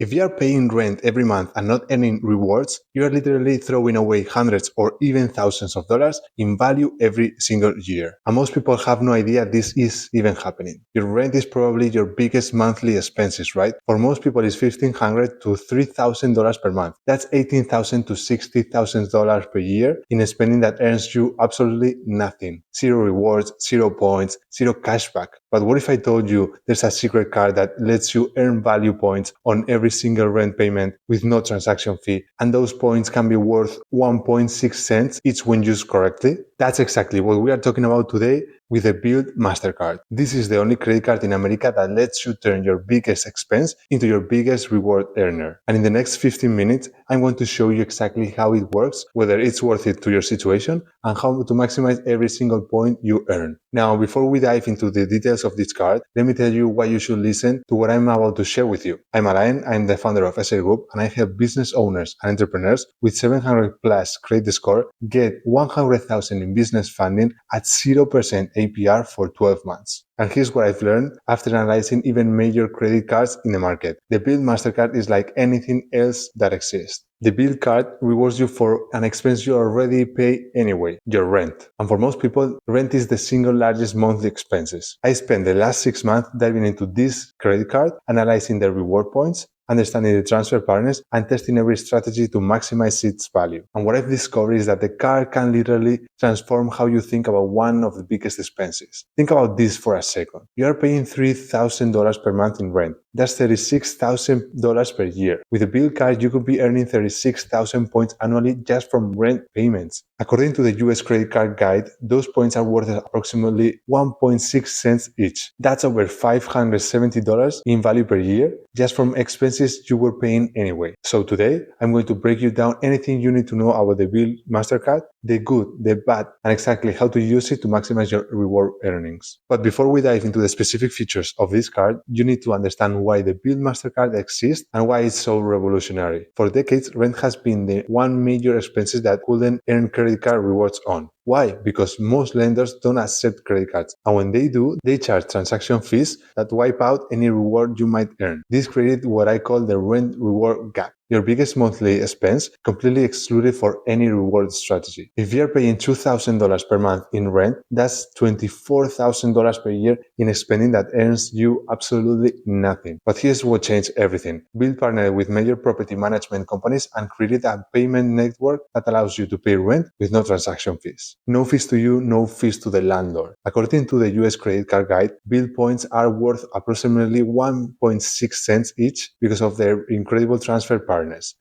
If you are paying rent every month and not earning rewards, you are literally throwing away hundreds or even thousands of dollars in value every single year. And most people have no idea this is even happening. Your rent is probably your biggest monthly expenses, right? For most people, it's $1,500 to $3,000 per month. That's $18,000 to $60,000 per year in spending that earns you absolutely nothing. Zero rewards, 0 points, zero cashback. But what if I told you there's a secret card that lets you earn value points on every single rent payment with no transaction fee, and those points can be worth 1.6 cents each when used correctly? That's exactly what we are talking about today with the Bilt Mastercard. This is the only credit card in America that lets you turn your biggest expense into your biggest reward earner. And in the next 15 minutes, I'm going to show you exactly how it works, whether it's worth it to your situation, and how to maximize every single point you earn. Now, before we dive into the details of this card, let me tell you why you should listen to what I'm about to share with you. I'm Alain, I'm the founder of SL Group, and I help business owners and entrepreneurs with 700 plus credit score get 100,000 in business funding at 0% APR for 12 months. And here's what I've learned after analyzing even major credit cards in the market. The Bilt Mastercard is like anything else that exists. The Bilt card rewards you for an expense you already pay anyway, your rent. And for most people, rent is the single largest monthly expenses. I spent the last 6 months diving into this credit card, analyzing the reward points, understanding the transfer partners, and testing every strategy to maximize its value. And what I've discovered is that the card can literally transform how you think about one of the biggest expenses. Think about this for a second. You are paying $3,000 per month in rent. That's $36,000 per year. With a Bilt card, you could be earning 36,000 points annually just from rent payments. According to the US Credit Card Guide, those points are worth approximately 1.6 cents each. That's over $570 in value per year just from expenses you were paying anyway. So today, I'm going to break you down anything you need to know about the Bilt Mastercard, the good, the bad, and exactly how to use it to maximize your reward earnings. But before we dive into the specific features of this card, you need to understand why the Bilt Mastercard exists and why it's so revolutionary. For decades, rent has been the one major expense that couldn't earn credit card rewards on. Why? Because most lenders don't accept credit cards, and when they do, they charge transaction fees that wipe out any reward you might earn. This created what I call the rent reward gap. Your biggest monthly expense completely excluded for any reward strategy. If you're paying $2,000 per month in rent, that's $24,000 per year in spending that earns you absolutely nothing. But here's what changed everything. Bilt partnered with major property management companies and created a payment network that allows you to pay rent with no transaction fees. No fees to you, no fees to the landlord. According to the US Credit Card Guide, Bilt points are worth approximately 1.6 cents each because of their incredible transfer partners.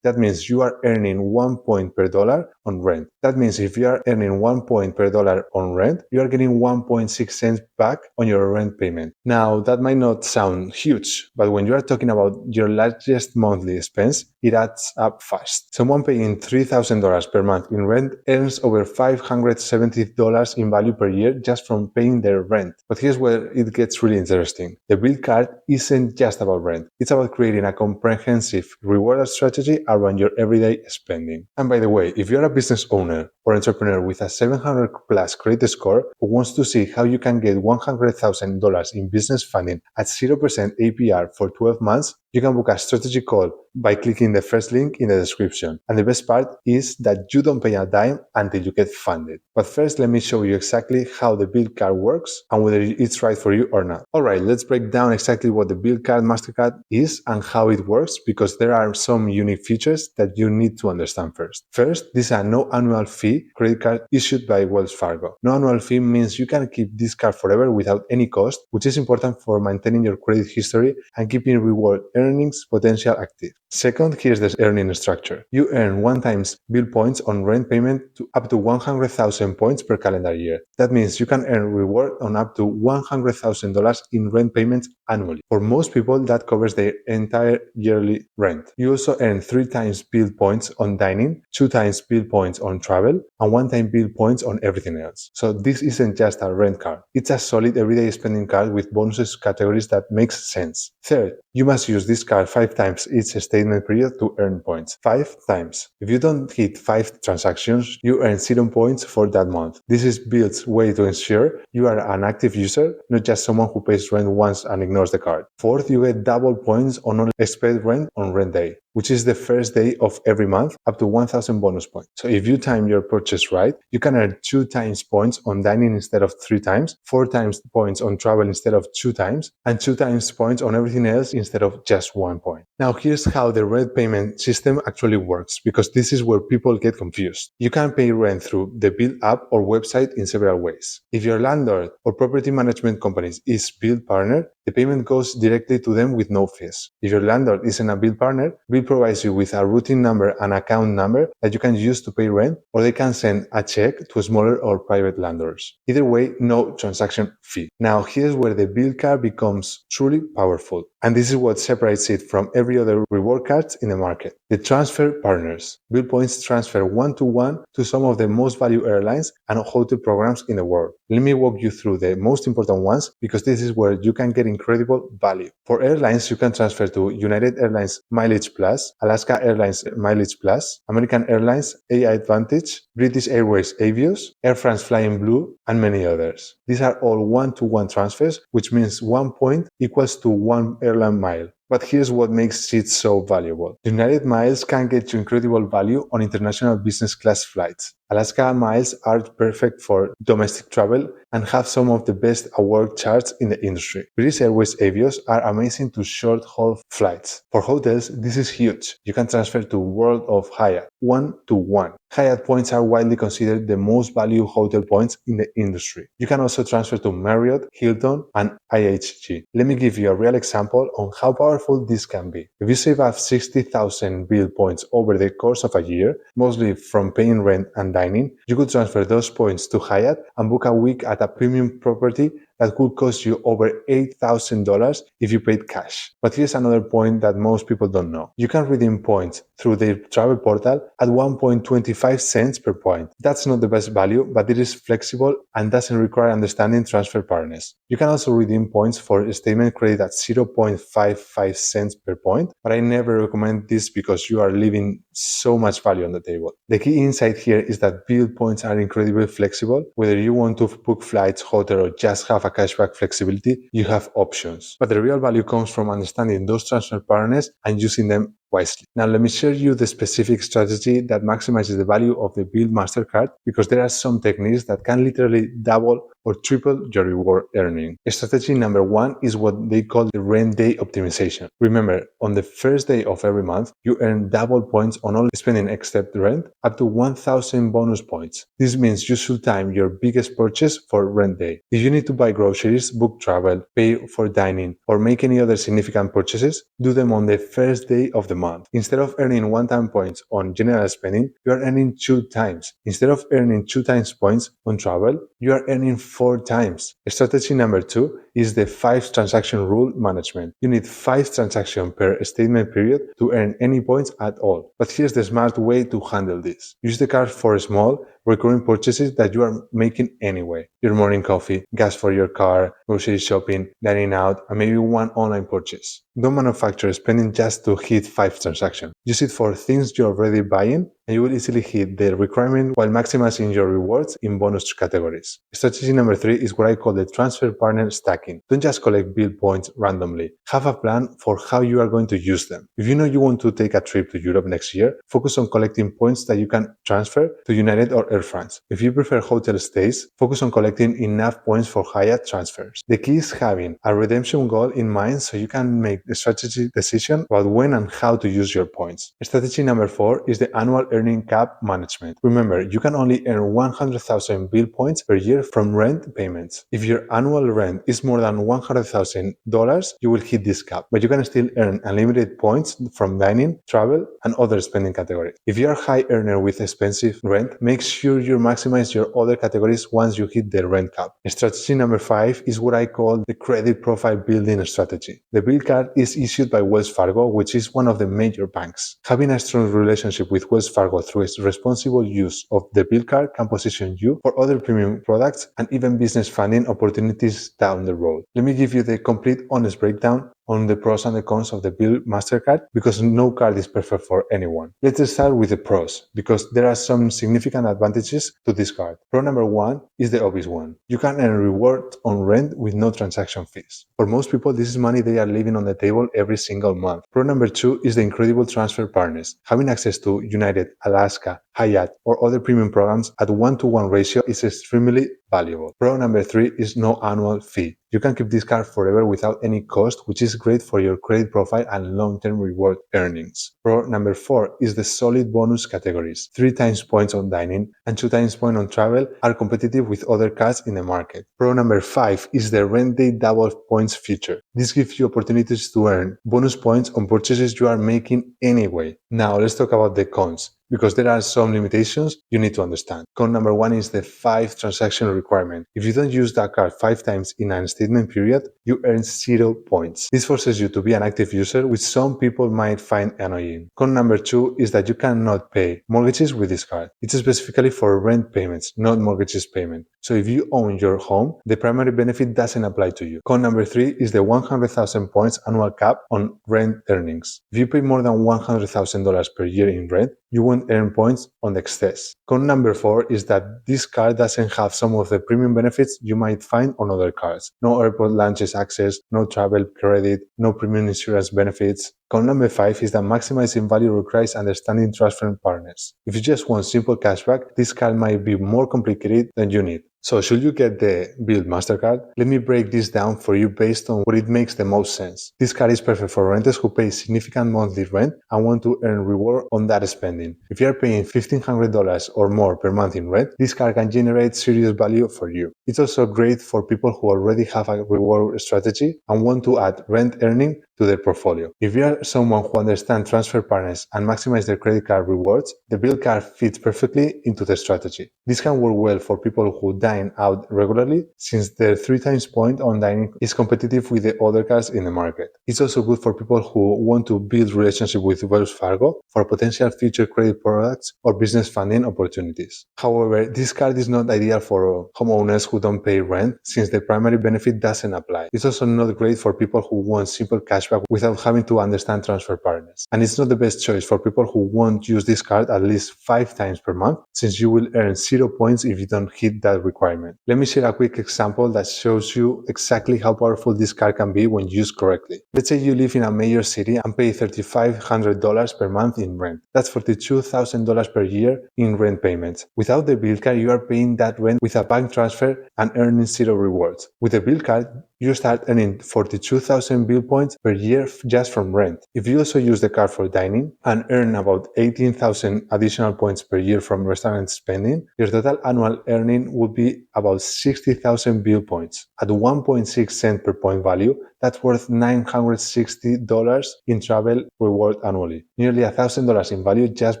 That means you are earning 1 point per dollar on rent. That means if you are earning 1 point per dollar on rent, you are getting 1.6 cents back on your rent payment. Now, that might not sound huge, but when you are talking about your largest monthly expense, it adds up fast. Someone paying $3,000 per month in rent earns over $570 in value per year just from paying their rent. But here's where it gets really interesting. The Bilt card isn't just about rent. It's about creating a comprehensive reward strategy around your everyday spending. And by the way, if you're a business owner or entrepreneur with a 700 plus credit score who wants to see how you can get $100,000 in business funding at 0% APR for 12 months, you can book a strategy call by clicking the first link in the description. And the best part is that you don't pay a dime until you get funded. But first, let me show you exactly how the Bilt card works and whether it's right for you or not. Alright, let's break down exactly what the Bilt card Mastercard is and how it works, because there are some unique features that you need to understand first. First, this is a no annual fee credit card issued by Wells Fargo. No annual fee means you can keep this card forever without any cost, which is important for maintaining your credit history and keeping reward earnings potential active. Second, here's the earning structure. You earn 1 times Bilt points on rent payment to up to 100,000 points per calendar year. That means you can earn reward on up to $100,000 in rent payments annually. For most people, that covers their entire yearly rent. You also earn 3 times Bilt points on dining, 2 times Bilt points on travel, and 1 time Bilt points on everything else. So this isn't just a rent card. It's a solid everyday spending card with bonuses categories that makes sense. Third, you must use this card 5 times each state statement period to earn points. 5 times. If you don't hit 5 transactions, you earn 0 points for that month. This is Bilt's way to ensure you are an active user, not just someone who pays rent once and ignores the card. Fourth, you get double points on unexpected rent on rent day, which is the first day of every month, up to 1,000 bonus points. So if you time your purchase right, you can earn 2 times points on dining instead of 3 times, 4 times points on travel instead of 2 times, and 2 times points on everything else instead of just 1 point. Now here's how the rent payment system actually works, because this is where people get confused. You can pay rent through the Bilt app or website in several ways. If your landlord or property management company is Bilt partner, the payment goes directly to them with no fees. If your landlord isn't a Bilt partner, Bilt provides you with a routing number and account number that you can use to pay rent, or they can send a check to smaller or private landlords. Either way, no transaction fee. Now here's where the Bilt card becomes truly powerful. And this is what separates it from every other reward cards in the market. The transfer partners. Bilt points transfer one-to-one to some of the most valued airlines and hotel programs in the world. Let me walk you through the most important ones, because this is where you can get incredible value. For airlines, you can transfer to United Airlines Mileage Plus, Alaska Airlines Mileage Plus, American Airlines AI Advantage, British Airways Avios, Air France Flying Blue, and many others. These are all one-to-one transfers, which means 1 point equals to 1 airline mile. But here's what makes it so valuable. United Miles can get you incredible value on international business class flights. Alaska Miles are perfect for domestic travel and have some of the best award charts in the industry. British Airways Avios are amazing to short-haul flights. For hotels, this is huge. You can transfer to World of Hyatt, one-to-one. Hyatt points are widely considered the most valued hotel points in the industry. You can also transfer to Marriott, Hilton, and IHG. Let me give you a real example on how powerful this can be. If you save up 60,000 Bilt points over the course of a year, mostly from paying rent and dining, you could transfer those points to Hyatt and book a week at a premium property that could cost you over $8,000 if you paid cash. But here's another point that most people don't know. You can redeem points through their travel portal at 1.25 cents per point. That's not the best value, but it is flexible and doesn't require understanding transfer partners. You can also redeem points for statement credit at 0.55 cents per point, but I never recommend this because you are leaving so much value on the table. The key insight here is that Bilt points are incredibly flexible. Whether you want to book flights, hotel, or just have a cashback flexibility, you have options. But the real value comes from understanding those transfer partners and using them wisely. Now let me share you the specific strategy that maximizes the value of the Bilt Mastercard, because there are some techniques that can literally double or triple your reward earning. Strategy number 1 is what they call the rent day optimization. Remember, on the first day of every month, you earn double points on all spending except rent, up to 1,000 bonus points. This means you should time your biggest purchase for rent day. If you need to buy groceries, book travel, pay for dining, or make any other significant purchases, do them on the first day of the month. Instead of earning 1-time points on general spending, you are earning 2 times. Instead of earning 2 times points on travel, you are earning 4 times. Strategy number 2 is the 5 transaction rule management. You need 5 transactions per statement period to earn any points at all. But here's the smart way to handle this. Use the card for small, recurring purchases that you are making anyway. Your morning coffee, gas for your car, grocery shopping, dining out, and maybe one online purchase. Don't manufacture spending just to hit 5 transactions. Use it for things you're already buying, and you will easily hit the requirement while maximizing your rewards in bonus categories. Strategy number 3 is what I call the transfer partner stacking. Don't just collect Bilt points randomly. Have a plan for how you are going to use them. If you know you want to take a trip to Europe next year, focus on collecting points that you can transfer to United or Air France. If you prefer hotel stays, focus on collecting enough points for Hyatt transfers. The key is having a redemption goal in mind so you can make the strategic decision about when and how to use your points. Strategy number 4 is the annual earning cap management. Remember, you can only earn 100,000 Bilt points per year from rent payments. If your annual rent is more than $100,000, you will hit this cap, but you can still earn unlimited points from dining, travel, and other spending categories. If you are a high earner with expensive rent, make sure you maximize your other categories once you hit the rent cap. Strategy number 5 is what I call the credit profile building strategy. The Bilt card is issued by Wells Fargo, which is one of the major banks. Having a strong relationship with Wells Fargo through its responsible use of the Bilt card can position you for other premium products and even business funding opportunities down the road. Let me give you the complete honest breakdown on the pros and the cons of the Bilt Mastercard because no card is perfect for anyone. Let's start with the pros because there are some significant advantages to this card. Pro number one is the obvious one. You can earn reward on rent with no transaction fees. For most people, this is money they are leaving on the table every single month. Pro number two is the incredible transfer partners. Having access to United, Alaska, Hyatt, or other premium programs at 1-to-1 ratio is extremely valuable. Pro number three is no annual fee. You can keep this card forever without any cost, which is great for your credit profile and long-term reward earnings. Pro number four is the solid bonus categories. 3 times points on dining and 2 times points on travel are competitive with other cards in the market. Pro number five is the rent day double points feature. This gives you opportunities to earn bonus points on purchases you are making anyway. Now let's talk about the cons, because there are some limitations you need to understand. Con number one is the 5 transaction requirement. If you don't use that card 5 times in a statement period, you earn 0 points. This forces you to be an active user, which some people might find annoying. Con number two is that you cannot pay mortgages with this card. It's specifically for rent payments, not mortgages payment. So if you own your home, the primary benefit doesn't apply to you. Con number three is the 100,000 points annual cap on rent earnings. If you pay more than $100,000 per year in rent, you won't earn points on the excess. Con number four is that this card doesn't have some of the premium benefits you might find on other cards. No airport lounges access, no travel credit, no premium insurance benefits. Con number five is that maximizing value requires understanding transfer partners. If you just want simple cashback, this card might be more complicated than you need. So should you get the Bilt Mastercard? Let me break this down for you based on what it makes the most sense. This card is perfect for renters who pay significant monthly rent and want to earn reward on that spending. If you are paying $1,500 or more per month in rent, this card can generate serious value for you. It's also great for people who already have a reward strategy and want to add rent earning to their portfolio. If you are someone who understands transfer partners and maximize their credit card rewards, the Bilt card fits perfectly into the strategy. This can work well for people who dine out regularly, since their 3 times point on dining is competitive with the other cards in the market. It's also good for people who want to build relationship with Wells Fargo for potential future credit products or business funding opportunities. However, this card is not ideal for homeowners who don't pay rent, since the primary benefit doesn't apply. It's also not great for people who want simple cashback without having to understand transfer partners. And it's not the best choice for people who won't use this card at least 5 times per month, since you will earn 0 points if you don't hit that requirement. Let me share a quick example that shows you exactly how powerful this card can be when used correctly. Let's say you live in a major city and pay $3,500 per month in rent. That's $42,000 per year in rent payments. Without the Bilt card, you are paying that rent with a bank transfer and earning 0 rewards. With the Bilt card, you start earning 42,000 Bilt points per year just from rent. If you also use the card for dining and earn about 18,000 additional points per year from restaurant spending, your total annual earning would be about 60,000 Bilt points. At 1.6 cents per point value, that's worth $960 in travel reward annually. Nearly $1,000 in value just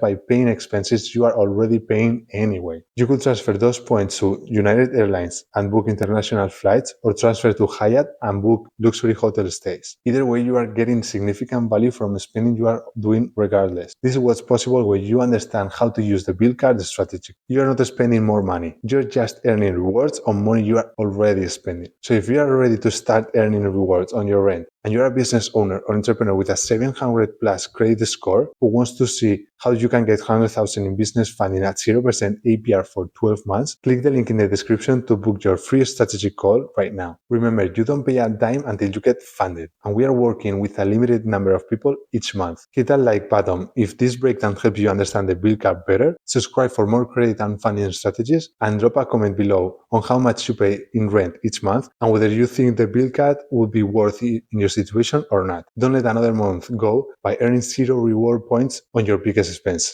by paying expenses you are already paying anyway. You could transfer those points to United Airlines and book international flights, or transfer to Hyatt and book luxury hotel stays. Either way, you are getting significant value from spending you are doing regardless. This is what's possible when you understand how to use the Bilt card strategy. You are not spending more money. You're just earning rewards on money you are already spending. So if you are ready to start earning rewards on your rent, and you're a business owner or entrepreneur with a 700 plus credit score who wants to see how you can get 100,000 in business funding at 0% APR for 12 months, click the link in the description to book your free strategy call right now. Remember, you don't pay a dime until you get funded, and we are working with a limited number of people each month. Hit that like button if this breakdown helps you understand the Bilt card better, subscribe for more credit and funding strategies, and drop a comment below on how much you pay in rent each month and whether you think the Bilt card would be worth it in your situation or not. Don't let another month go by earning 0 reward points on your biggest expense.